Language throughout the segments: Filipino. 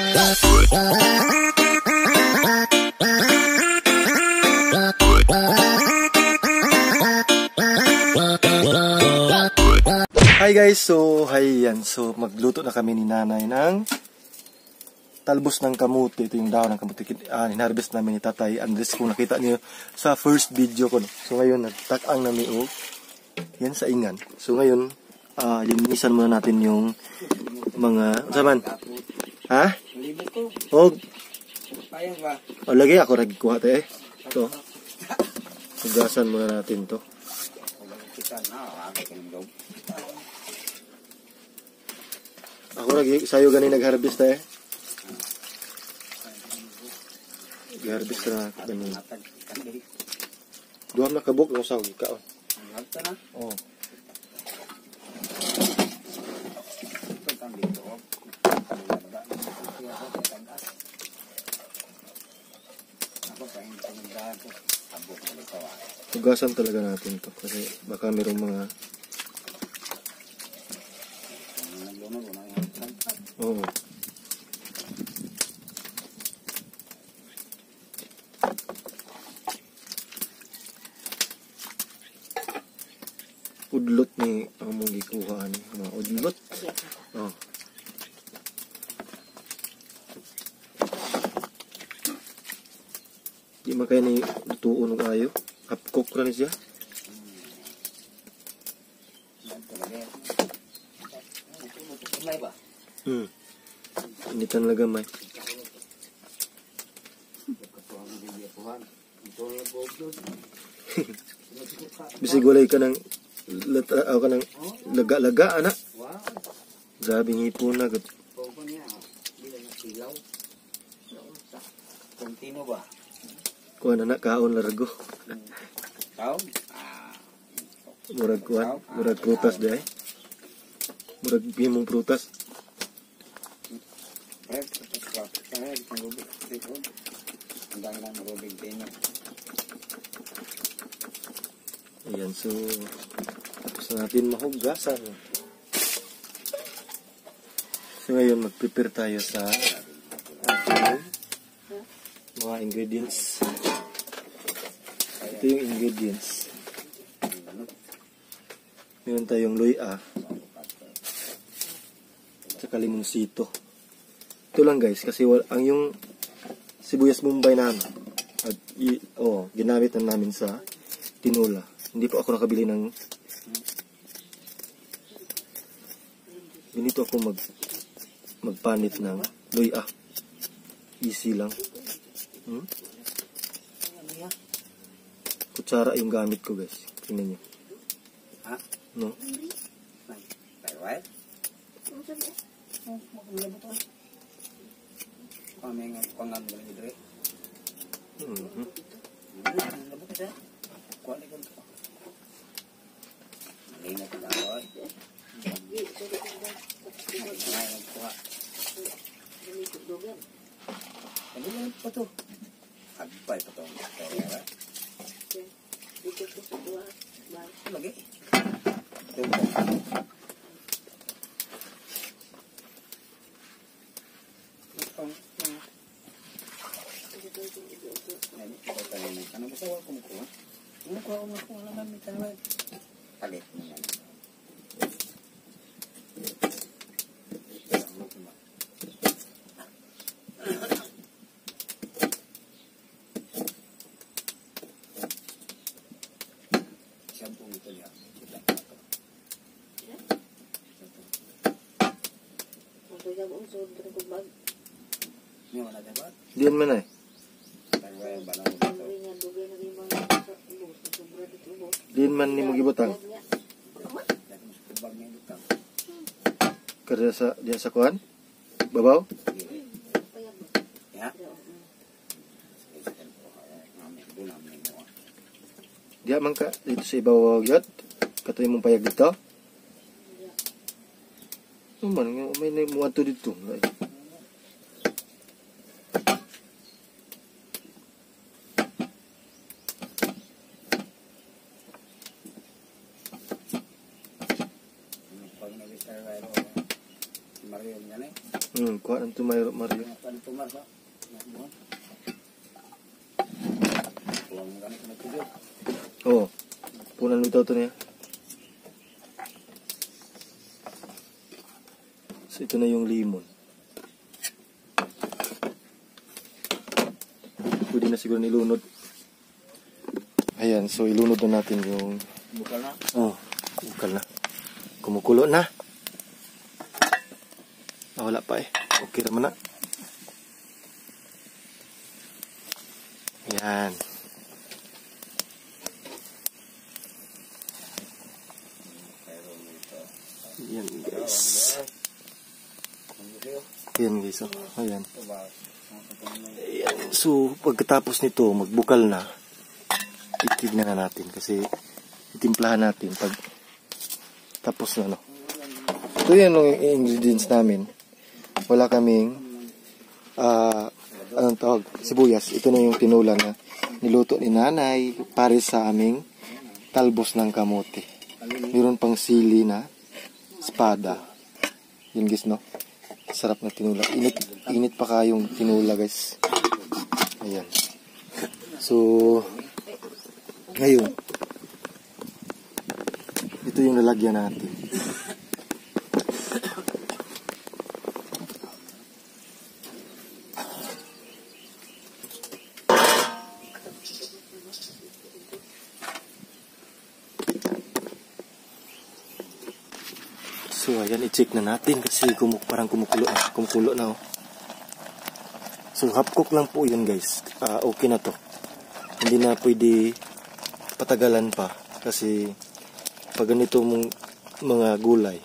Hi guys, so magluto na kami ni nanay ng talbos ng kamuti. Ito yung dahon ng kamuti, hinarvest namin ni Tatay Andres, kung nakita niyo sa first video ko. So ngayon, nagtakang nami yan sa ingan. So ngayon, linisan muna natin yung mga, saman? Ha? O, lagi ako nagkuha tayo ito. Hugasan muna natin to. Ako lagi sayo ganin nag-harvest eh. Nag-harvest na ganin. Duham na kabuk ng saw ka. Oh. Hugasan talaga natin to kasi baka mayroong mga udlot ni ang mong gikuha ni mga udlot. Di makay ni lutuon ng ayo. Half-cook na siya. Initan lang gamay. Bisig walay ka ng laga-laga, anak. Grabe ngipon na. Kontino ba? Kuha na kaon largo. Kaon? Murag kuhan, murag prutas dahil. Murag bimong prutas. Ayan, so tapos na natin mahugasan. So ngayon mag-prepare tayo sa ating mga ingredients. Ito yung ingredients. Meron tayong luya, tsaka limonsito. Ito lang guys, kasi ang yung sibuyas Bombay namin, ginamit na namin sa tinola. Hindi po ako nakabili ng ganito ako magpanit ng luya. Easy lang. Kutsara yung gamit ko guys. Tingnan nyo. No? Lagi. Palit mo yan. Shampoo ito niya. Diyan man eh. Diyan man ni mo gibutang. Kerja sa diyan sa kuan? Babaw? Ya. Diya man ka dito sa ibabaw gyud. Katoy mong payag dito. Man, may muadto dito. Mario yan eh. Kuha ng tumayo, Mario. Ano tumar ba? Kulang mo ganit na tuyo. Oo. Punan mo ito niya. So, ito na yung limon. Pwede na siguro nilunod. Ayan, so ilunod na natin yung... Bukal na. Bukal na. Kumukulo na. Wala pa eh. Okay naman na. Ayan. Ayan guys. Ayan guys. Ayan. Ayan. So pagkatapos nito magbukal na. Titignan na natin kasi itimplahan natin pag tapos na Ito yan yung ingredients namin. Wala kaming anong tawag? Sibuyas. Ito na yung tinula na niluto ni nanay para sa aming talbos ng kamote. Meron pang sili na espada. Yun guys, no? Sarap na tinula. Init pa kayong tinula guys. Ayan. So, ngayon, ito yung lalagyan natin. So, ayan, i-check na natin kasi parang kumukulo na. So, half cook lang po yun guys. Okay na to. Hindi na pwede patagalan pa kasi pag ganito mong mga gulay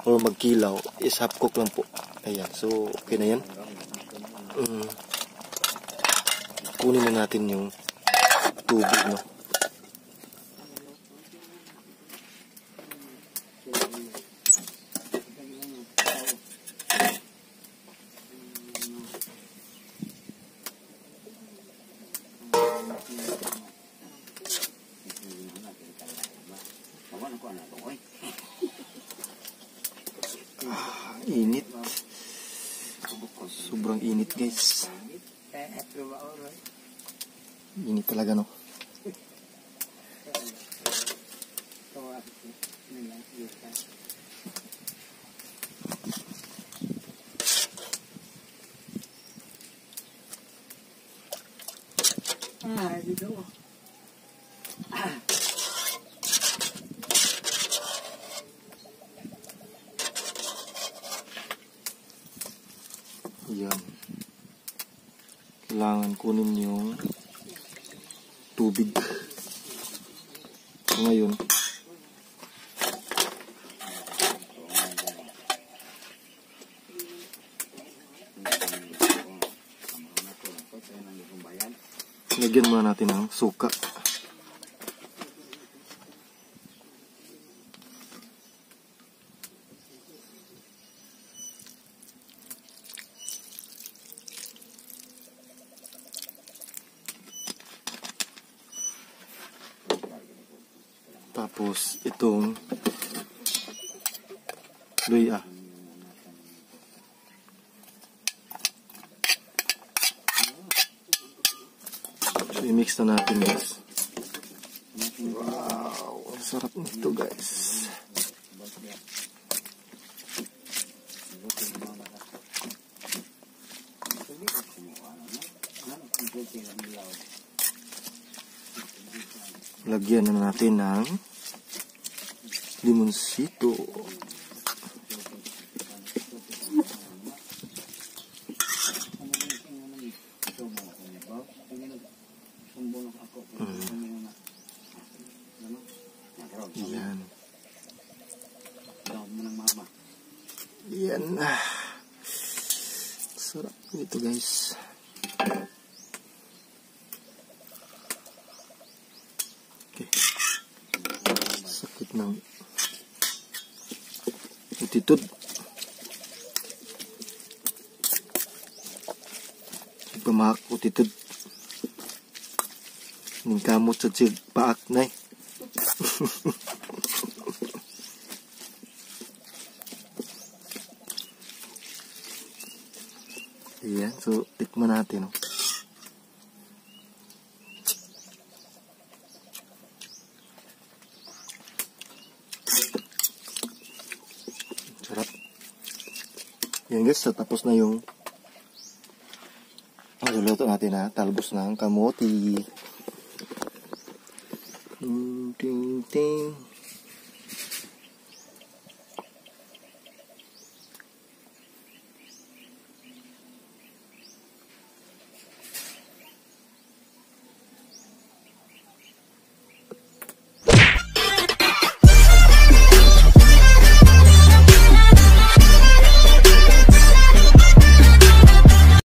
o magkilaw is half cook lang po. Ayan, so okay na yan. Kunin na natin yung tubig, no? Init. Sobrang init guys. Init talaga, no? Yan. Kailangan kunin yung tubig. So, ngayon, lagyan muna natin ng suka. Tapos itong luya. So i-mix na natin guys. Wow, ang sarap nito guys. Lagyan na natin ng limonsito. Yan. Yan. Sarap nito guys. Okay. Sakit ng attitude. Pamaak attitude. Ning kamot sa paak na eh. So, tikman natin. Oh. Sarap. Yan guys, so tapos na yung luluto natin na talbos ng kamuti. Ting ting.